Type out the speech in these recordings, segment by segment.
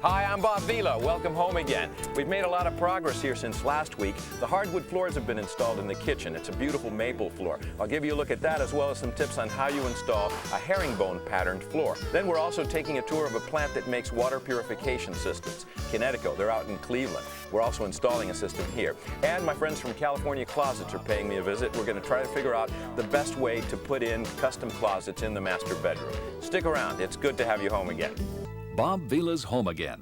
Hi, I'm Bob Vila. Welcome home again. We've made a lot of progress here since last week. The hardwood floors have been installed in the kitchen. It's a beautiful maple floor. I'll give you a look at that as well as some tips on how you install a herringbone patterned floor. Then we're also taking a tour of a plant that makes water purification systems. Kinetico, they're out in Cleveland. We're also installing a system here. And my friends from California Closets are paying me a visit. We're going to try to figure out the best way to put in custom closets in the master bedroom. Stick around. It's good to have you home again. Bob Vila's home again.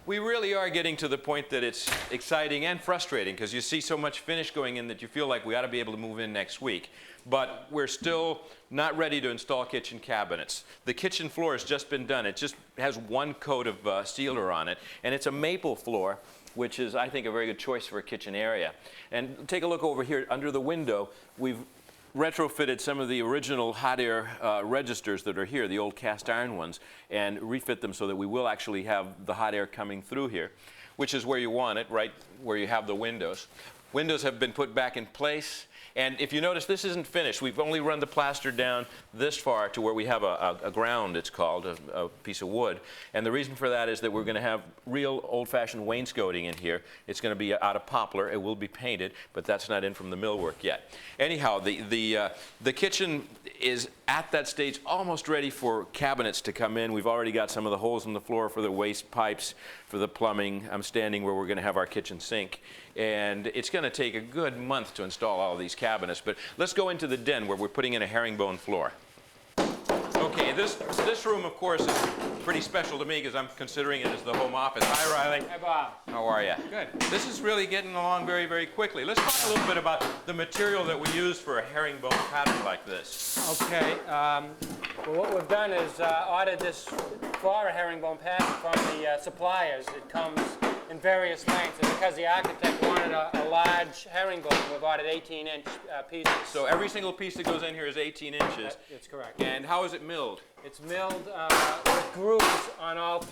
We really are getting to the point that it's exciting and frustrating because you see so much finish going in that you feel like we ought to be able to move in next week. But we're still not ready to install kitchen cabinets. The kitchen floor has just been done. It just has one coat of sealer on it, and it's a maple floor, which is, I think, a very good choice for a kitchen area. And take a look over here under the window. We've retrofitted some of the original hot air registers that are here, the old cast iron ones, and refit them so that we will actually have the hot air coming through here, which is where you want it, right where you have the windows. Windows have been put back in place. And if you notice, this isn't finished. We've only run the plaster down this far to where we have a ground, it's called, a piece of wood. And the reason for that is that we're going to have real old-fashioned wainscoting in here. It's going to be out of poplar. It will be painted, but that's not in from the millwork yet. Anyhow, the kitchen is at that stage almost ready for cabinets to come in. We've already got some of the holes in the floor for the waste pipes, for the plumbing. I'm standing where we're going to have our kitchen sink. And it's going to take a good month to install all of these cabinets. But let's go into the den where we're putting in a herringbone floor. Okay, this room, of course, is pretty special to me because I'm considering it as the home office. Hi, Riley. Hi, Bob. How are you? Good. This is really getting along very, very quickly. Let's talk a little bit about the material that we use for a herringbone pattern like this. Okay. Well, what we've done is ordered this for a herringbone pattern from the suppliers. It comes in various lengths, and because the architect wanted a large herringbone, we've ordered 18-inch pieces. So every single piece that goes in here is 18 inches. That's correct. And how is it milled? It's milled with grooves on all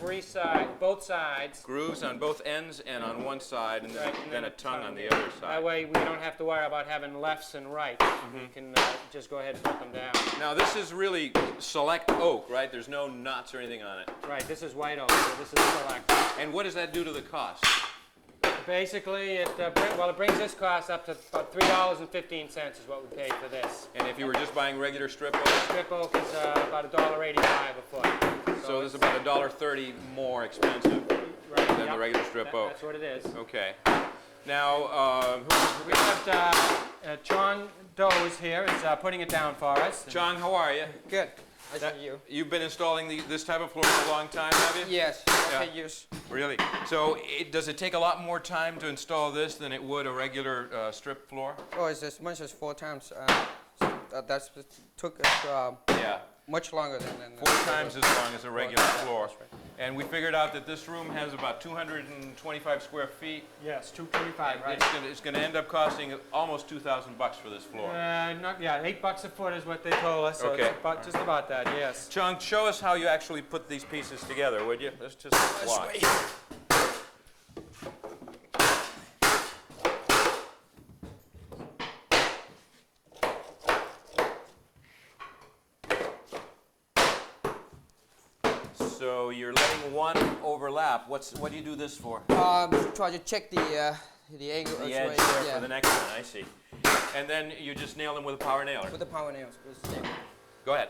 both sides. Grooves on both ends and on one side, and then a tongue on the other side. That way we don't have to worry about having lefts and rights. We can just go ahead and put them down. Now this is really select oak, right? There's no knots or anything on it. Right, this is white oak, so this is select. And what does that do to the cost? Basically, it brings this cost up to about $3.15 is what we paid for this. And if you were just buying regular strip oak? Strip oak is about $1.85 a foot. So this is about $1.30 more expensive than the regular strip oak. That's what it is. Okay. Now, we have John Doe is here, is putting it down for us. John, how are you? Good. I see you. You've been installing this type of floor for a long time, have you? Yes, Yeah. 10 years. Really? So does it take a lot more time to install this than it would a regular strip floor? Oh, it's as much as 4 times. That took us much longer than 4 times as long as a regular floor. That's right. And we figured out that this room has about 225 square feet. Yes, $225, right. It's going to end up costing almost $2,000 for this floor. $8 a foot is what they told us, so Okay. it's just about that, yes. Chung, show us how you actually put these pieces together, would you? Let's just watch. So you're letting one overlap. What do you do this for? Try to check the angle. The edge there for the next one, I see. And then you just nail them with a power nailer. With the power nails. Go ahead.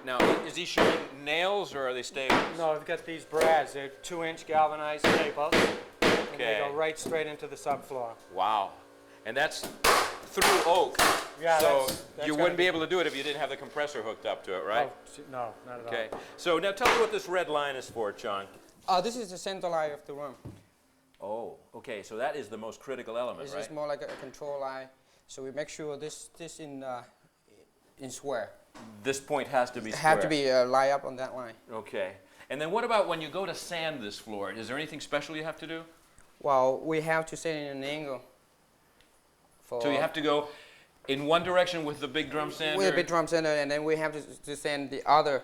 Now, is he showing nails or are they staples? No, we've got these brads. They're 2-inch galvanized staples. And they go right straight into the subfloor. Wow. And that's through oak. Yeah, so that's you wouldn't be able to do it if you didn't have the compressor hooked up to it, right? Oh, no, not at all. Okay. So now tell me what this red line is for, John. This is the center line of the room. Oh, okay. So that is the most critical element, This right? is more like a control line. So we make sure this in square. This point has to be square. Have to be line up on that line. Okay. And then what about when you go to sand this floor? Is there anything special you have to do? Well, we have to set it in an angle. For So you have to go in one direction with the big drum sander, with a big drum sander, and then we have to sand the other.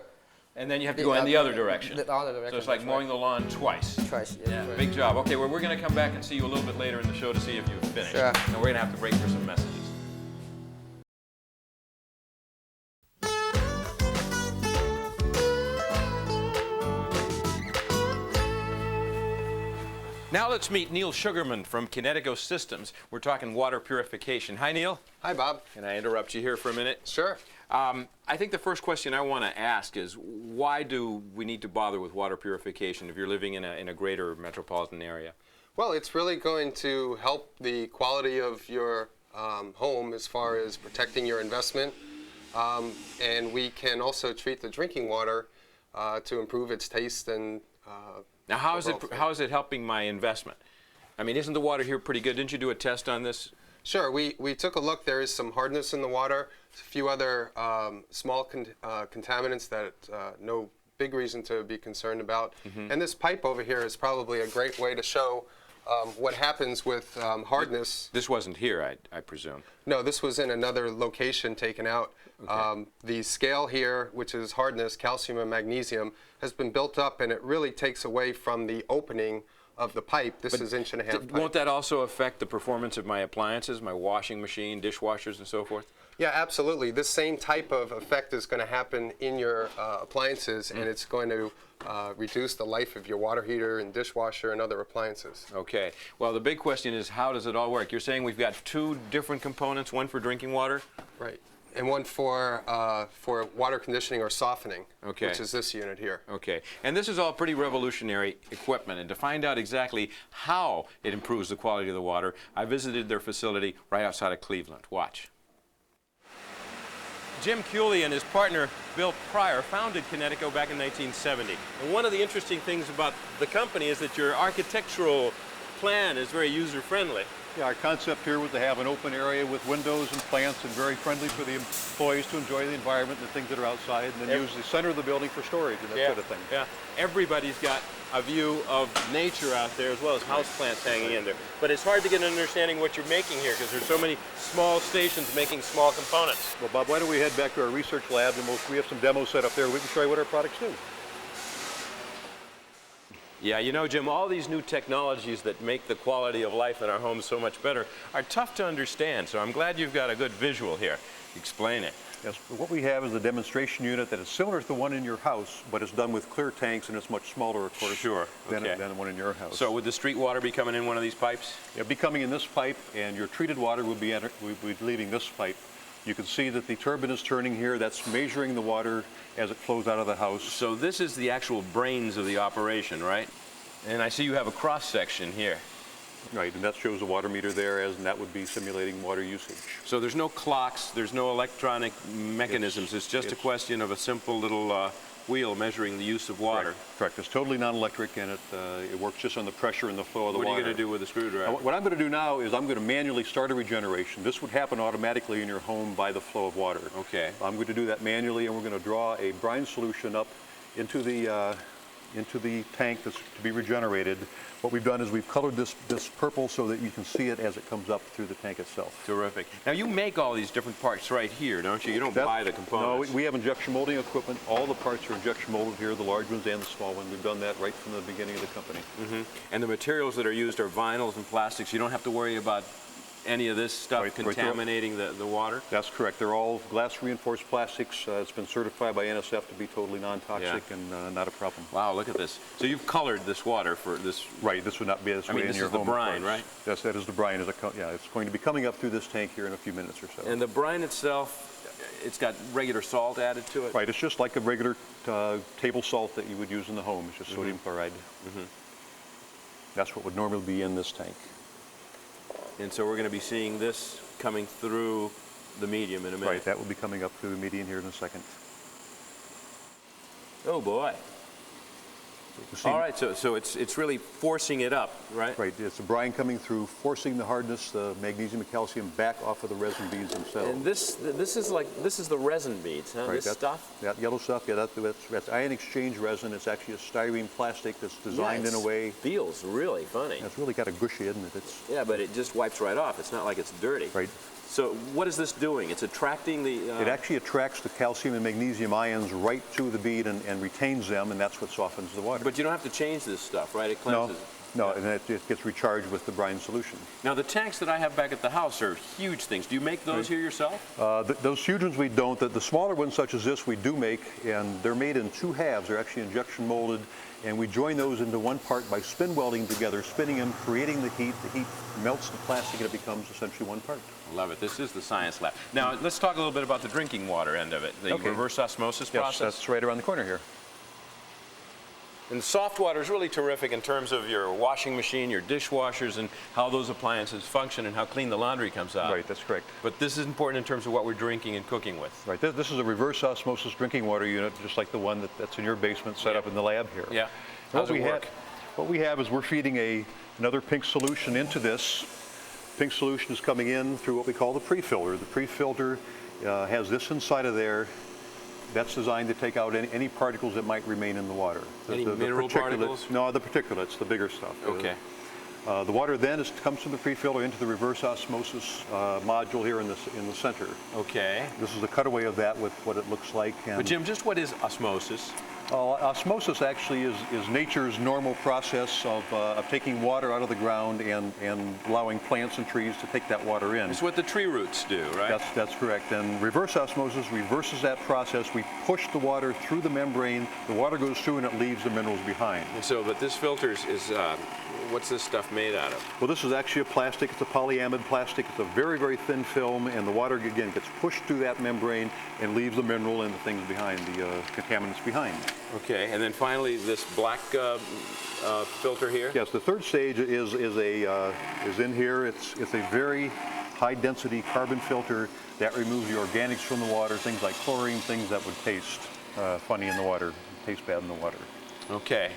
and then you have to go in the other direction. The other direction. So it's like that's mowing the lawn twice. right. Twice. Yeah. Yeah, correct. big job. Okay, well, we're going to come back and see you a little bit later in the show to see if you've finished. Sure. And we're going to have to break for some messages. Now let's meet Neil Sugarman from Kinetico Systems. We're talking water purification. Hi, Neil. Hi, Bob. Can I interrupt you here for a minute? Sure. I think the first question I want to ask is, why do we need to bother with water purification if you're living in a greater metropolitan area? Well, it's really going to help the quality of your home as far as protecting your investment. And we can also treat the drinking water to improve its taste and Now, how overall is it helping my investment? I mean, isn't the water here pretty good? Didn't you do a test on this? Sure, we took a look. There is some hardness in the water, a few other small contaminants that no big reason to be concerned about. And this pipe over here is probably a great way to show what happens with hardness. This wasn't here, I presume. No, this was in another location taken out. Okay. The scale here, which is hardness, calcium and magnesium, has been built up, and it really takes away from the opening of the pipe. This is 1.5 inch pipe. Won't that also affect the performance of my appliances, my washing machine, dishwashers, and so forth? Yeah, absolutely. This same type of effect is going to happen in your appliances, and it's going to reduce the life of your water heater and dishwasher and other appliances. Okay. Well, the big question is, how does it all work? You're saying we've got two different components, one for drinking water? Right. And one for water conditioning or softening, Okay. which is this unit here. Okay. And this is all pretty revolutionary equipment. And to find out exactly how it improves the quality of the water, I visited their facility right outside of Cleveland. Watch. Jim Cooley and his partner, Bill Pryor, founded Kinetico back in 1970. And one of the interesting things about the company is that your architectural plan is very user-friendly. Yeah, our concept here was to have an open area with windows and plants and very friendly for the employees to enjoy the environment and the things that are outside, and then use the center of the building for storage and that sort of thing. Yeah, everybody's got a view of nature out there as well as house plants hanging in there. But it's hard to get an understanding what you're making here because there's so many small stations making small components. Well, Bob, why don't we head back to our research lab, and we have some demos set up there. We can show you what our products do. Yeah, you know, Jim, all these new technologies that make the quality of life in our homes so much better are tough to understand, so I'm glad you've got a good visual here. Explain it. Yes, what we have is a demonstration unit that is similar to the one in your house, but it's done with clear tanks, and it's much smaller, of course, Sure, than okay. the one in your house. So would the street water be coming in one of these pipes? It'll be coming in this pipe, and your treated water would be leaving this pipe. You can see that the turbine is turning here. That's measuring the water as it flows out of the house. So this is the actual brains of the operation, right? And I see you have a cross-section here. Right, and that shows the water meter there, and that would be simulating water usage. So there's no clocks, there's no electronic mechanisms. It's just a question of a simple little wheel measuring the use of water. Correct. It's totally non-electric, and it works just on the pressure and the flow of the water. What are you going to do with the screwdriver? What I'm going to do now is I'm going to manually start a regeneration. This would happen automatically in your home by the flow of water. Okay. I'm going to do that manually, and we're going to draw a brine solution up into the tank that's to be regenerated. What we've done is we've colored this purple so that you can see it as it comes up through the tank itself. Terrific. Now you make all these different parts right here, don't you? You don't buy the components. No, we have injection molding equipment. All the parts are injection molded here, the large ones and the small ones. We've done that right from the beginning of the company. And the materials that are used are vinyls and plastics. You don't have to worry about any of this stuff contaminating the water? That's correct. They're all glass-reinforced plastics. It's been certified by NSF to be totally non-toxic and not a problem. Wow, look at this. So you've colored this water for this. Right. This would not be this way in your home. This is the brine, right? Yes, that is the brine. Yeah, it's going to be coming up through this tank here in a few minutes or so. And the brine itself, it's got regular salt added to it? Right. It's just like a regular table salt that you would use in the home. It's just sodium chloride. That's what would normally be in this tank. And so we're going to be seeing this coming through the medium in a minute. Right, that will be coming up through the median here in a second. Oh boy. You see- All right, so it's really forcing it up, right? Right, it's the brine coming through, forcing the hardness, the magnesium and calcium back off of the resin beads themselves. And this is the resin beads, huh? Right, This stuff? That yellow stuff, yeah, that's ion exchange resin. It's actually a styrene plastic that's designed in a way. Feels really funny. It's really got a gushy, isn't it? It's Yeah, but it just wipes right off. It's not like it's dirty. right. So what is this doing? It's attracting the... It actually attracts the calcium and magnesium ions right to the bead and retains them, and that's what softens the water. But you don't have to change this stuff, right? It no, cleanses. no, and it gets recharged with the brine solution. Now, the tanks that I have back at the house are huge things. Do you make those here yourself? Those huge ones we don't. The smaller ones, such as this, we do make, and they're made in two halves. They're actually injection molded, and we join those into one part by spin welding together, spinning them, creating the heat. The heat melts the plastic, and it becomes essentially one part. Love it. This is the science lab. Now, let's talk a little bit about the drinking water end of it, the reverse osmosis Yes, process. that's right around the corner here. And soft water is really terrific in terms of your washing machine, your dishwashers, and how those appliances function and how clean the laundry comes out. Right, that's correct. But this is important in terms of what we're drinking and cooking with. Right, this is a reverse osmosis drinking water unit, just like the one that's in your basement set up in the lab here. Yeah. What How's it work? What we have is we're feeding another pink solution into this. Pink solution is coming in through what we call the pre-filter. The pre-filter has this inside of there. That's designed to take out any particles that might remain in the water. Any mineral particles? No, the particulates, the bigger stuff. Okay. The water then comes from the pre-filter into the reverse osmosis module here in the center. Okay. This is a cutaway of that with what it looks like. And But Jim, just what is osmosis? osmosis actually is nature's normal process of taking water out of the ground and allowing plants and trees to take that water in. It's what the tree roots do, right? That's correct. And reverse osmosis reverses that process. We push the water through the membrane, the water goes through and it leaves the minerals behind. And so, but this filter is what's this stuff made out of? Well, this is actually a plastic. It's a polyamide plastic. It's a very, very thin film, and the water, again, gets pushed through that membrane and leaves the mineral and the things behind, the contaminants behind. Okay, and then finally this black filter here? Yes, the third stage is in here. It's a very high-density carbon filter that removes the organics from the water, things like chlorine, things that would taste funny in the water, taste bad in the water. Okay.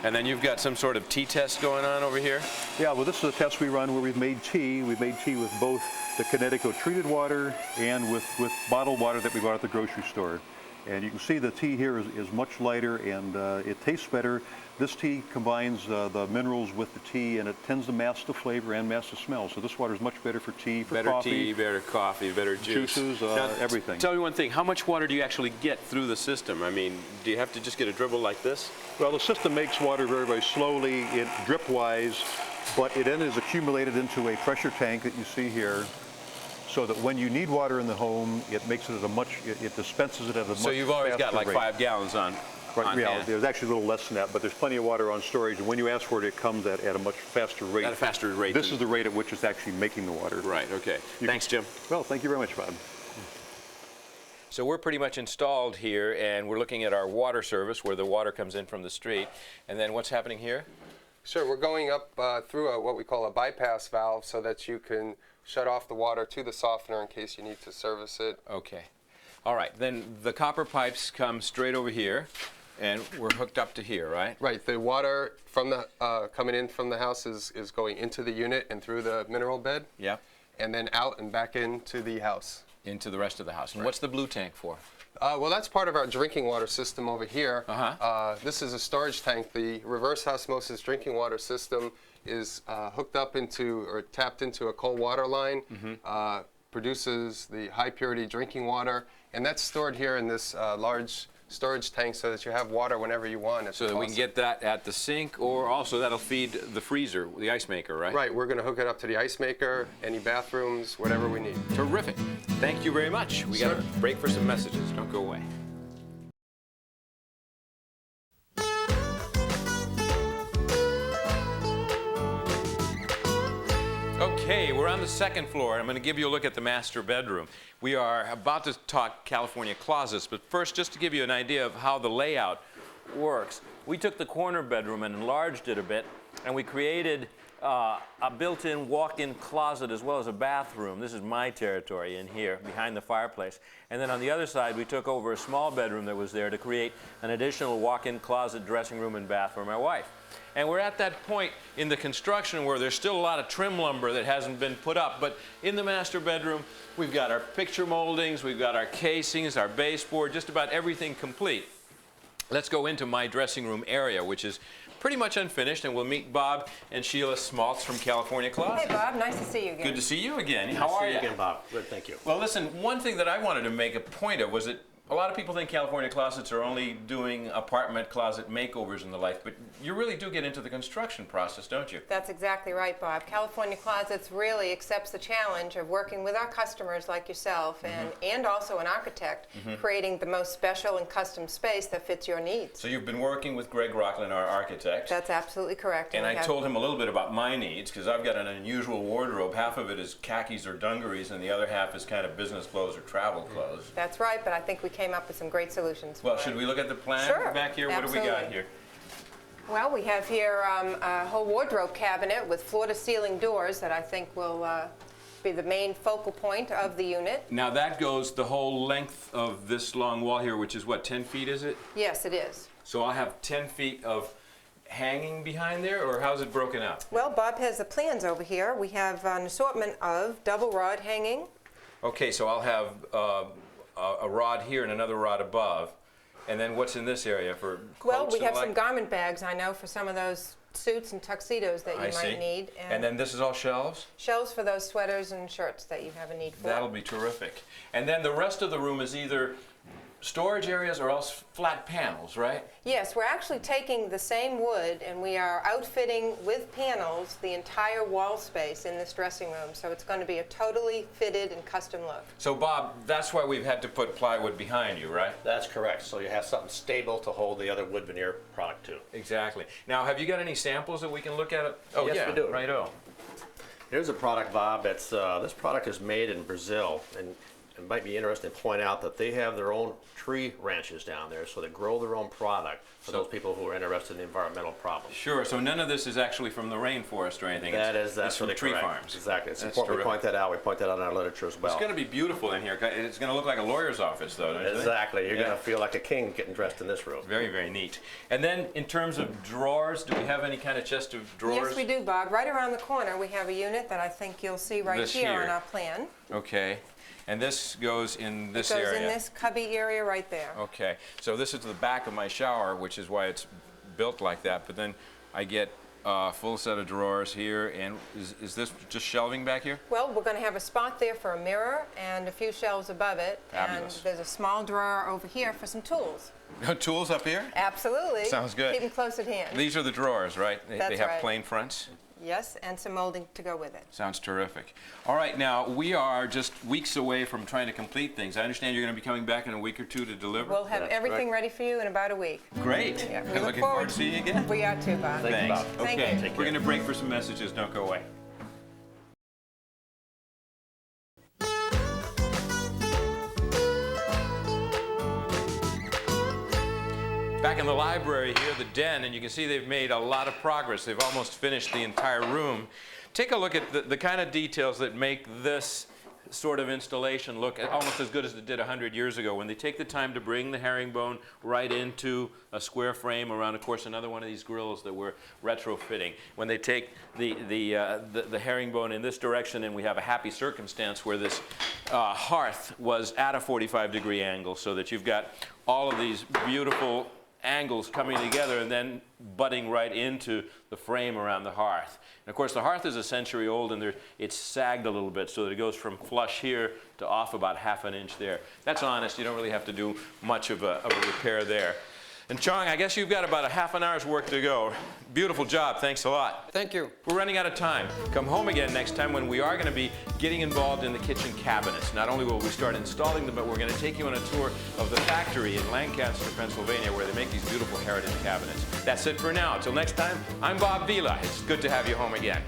And then you've got some sort of tea test going on over here? Yeah, well, this is a test we run where we've made tea. We've made tea with both the Kinetico treated water and with bottled water that we bought at the grocery store. And you can see the tea here is much lighter and it tastes better. This tea combines the minerals with the tea, and it tends to mask the flavor and mask the smell. So this water is much better for tea, for better coffee. Tea, better coffee, better juice. Juices, Now, everything. Tell me one thing, how much water do you actually get through the system? I mean, do you have to just get a dribble like this? Well, the system makes water very, very slowly, drip-wise, but it then is accumulated into a pressure tank that you see here, so that when you need water in the home, it makes it it dispenses it at a much faster rate. So you've always got like 5 gallons on Yeah, hand. there's actually a little less than that, but there's plenty of water on storage, and when you ask for it, it comes at a much faster rate. At a faster rate. This is the rate at which it's actually making the water. Right, okay. Thanks, Jim. Well, thank you very much, Bob. So we're pretty much installed here, and we're looking at our water service where the water comes in from the street. And then what's happening here? Sure, we're going up through what we call a bypass valve so that you can shut off the water to the softener in case you need to service it. Okay. All right, then the copper pipes come straight over here, and we're hooked up to here, right? Right, the water from the coming in from the house is going into the unit and through the mineral bed. Yeah. And then out and back into the house. Into the rest of the house. And what's the blue tank for? Well, that's part of our drinking water system over here. Uh-huh. This is a storage tank. The reverse osmosis drinking water system is hooked up into or tapped into a cold water line, produces the high purity drinking water, and that's stored here in this large storage tank so that you have water whenever you want. So that we can get that at the sink, or also that'll feed the freezer, the ice maker, right? Right, we're going to hook it up to the ice maker, any bathrooms, whatever we need. Terrific. Thank you very much. We got to break for some messages. Don't go away. Okay, we're on the second floor. I'm going to give you a look at the master bedroom. We are about to talk California closets, but first, just to give you an idea of how the layout works. We took the corner bedroom and enlarged it a bit, and we created a built-in walk-in closet as well as a bathroom. This is my territory in here, behind the fireplace. And then on the other side, we took over a small bedroom that was there to create an additional walk-in closet, dressing room, and bath for my wife. And we're at that point in the construction where there's still a lot of trim lumber that hasn't been put up. But in the master bedroom, we've got our picture moldings, we've got our casings, our baseboard, just about everything complete. Let's go into my dressing room area, which is pretty much unfinished, and we'll meet Bob and Sheila Smaltz from California Closet. Hey, Bob. Nice to see you again. Good to see you again. How are you? Nice to see you again, Bob. Good, thank you. Well, listen, one thing that I wanted to make a point of was that a lot of people think California Closets are only doing apartment closet makeovers and the like, but you really do get into the construction process, don't you? That's exactly right, Bob. California Closets really accepts the challenge of working with our customers like yourself and also an architect, creating the most special and custom space that fits your needs. So you've been working with Greg Rockland, our architect. That's absolutely correct. And I told him a little bit about my needs, because I've got an unusual wardrobe. Half of it is khakis or dungarees, and the other half is kind of business clothes or travel clothes. That's right, but I think we came up with some great solutions. Well, should we look at the plan Sure, back here? absolutely. What do we got here? Well, we have here a whole wardrobe cabinet with floor-to-ceiling doors that I think will be the main focal point of the unit. Now that goes the whole length of this long wall here, which is what, 10 feet is it? Yes, it is. So I'll have 10 feet of hanging behind there, or how's it broken up? Well, Bob has the plans over here. We have an assortment of double rod hanging. Okay, so I'll have a rod here and another rod above. And then what's in this area for coats? Well, we and have the some like? garment bags, I know, for some of those suits and tuxedos that you I see. might need. And then this is all shelves? Shelves for those sweaters and shirts that you have a need for. That'll be terrific. And then the rest of the room is either storage areas or else flat panels, right? Yes, we're actually taking the same wood and we are outfitting with panels the entire wall space in this dressing room. So it's going to be a totally fitted and custom look. So Bob, that's why we've had to put plywood behind you, right? That's correct. So you have something stable to hold the other wood veneer product to. Exactly. Now, have you got any samples that we can look at? Oh, Yes, yeah, we do. Righto. Here's a product, Bob. It's, this product is made in Brazil, and it might be interesting to point out that they have their own tree ranches down there, so they grow their own product for those people who are interested in the environmental problems. Sure, so none of this is actually from the rainforest or anything. That's it's from really tree correct. farms. Exactly. It's That's important we terrific. point that out. We point that out in our literature as well. It's going to be beautiful in here. It's going to look like a lawyer's office, though, don't you think? Exactly. You're Yeah. going to feel like a king getting dressed in this room. Very, very neat. And then in terms of drawers, do we have any kind of chest of drawers? Yes, we do, Bob. Right around the corner we have a unit that I think you'll see right This here here. on our plan. Okay. And this goes in this It goes area? in this cubby area right there. Okay. So this is the back of my shower, which is why it's built like that. But then I get a full set of drawers here. And is this just shelving back here? Well, we're going to have a spot there for a mirror and a few shelves above it. Fabulous. And there's a small drawer over here for some tools. Tools up here? Absolutely. Sounds good. Keep them close at hand. These are the drawers, right? They That's have right. plain fronts? Yes, and some molding to go with it. Sounds terrific. All right, now we are just weeks away from trying to complete things. I understand you're going to be coming back in a week or two to deliver? We'll have That's everything correct. ready for you in about a week. Great. Yeah, we I'm look looking forward forward to seeing you again. We are too, Bob. Thank you, Bob. Thank Okay, you. Take we're care. going to break for some messages. Don't go away. Back in the library here, the den, and you can see they've made a lot of progress. They've almost finished the entire room. Take a look at the kind of details that make this sort of installation look almost as good as it did 100 years ago. When they take the time to bring the herringbone right into a square frame around, of course, another one of these grills that we're retrofitting. When they take the herringbone in this direction, and we have a happy circumstance where this hearth was at a 45-degree angle, so that you've got all of these beautiful angles coming together and then butting right into the frame around the hearth. And of course, the hearth is a century old, and it's sagged a little bit so that it goes from flush here to off about ½ an inch there. That's honest. You don't really have to do much of a repair there. And Chong, I guess you've got about a ½ an hour's work to go. Beautiful job. Thanks a lot. Thank you. We're running out of time. Come home again next time when we are going to be getting involved in the kitchen cabinets. Not only will we start installing them, but we're going to take you on a tour of the factory in Lancaster, Pennsylvania, where they make these beautiful heritage cabinets. That's it for now. Until next time, I'm Bob Vila. It's good to have you home again.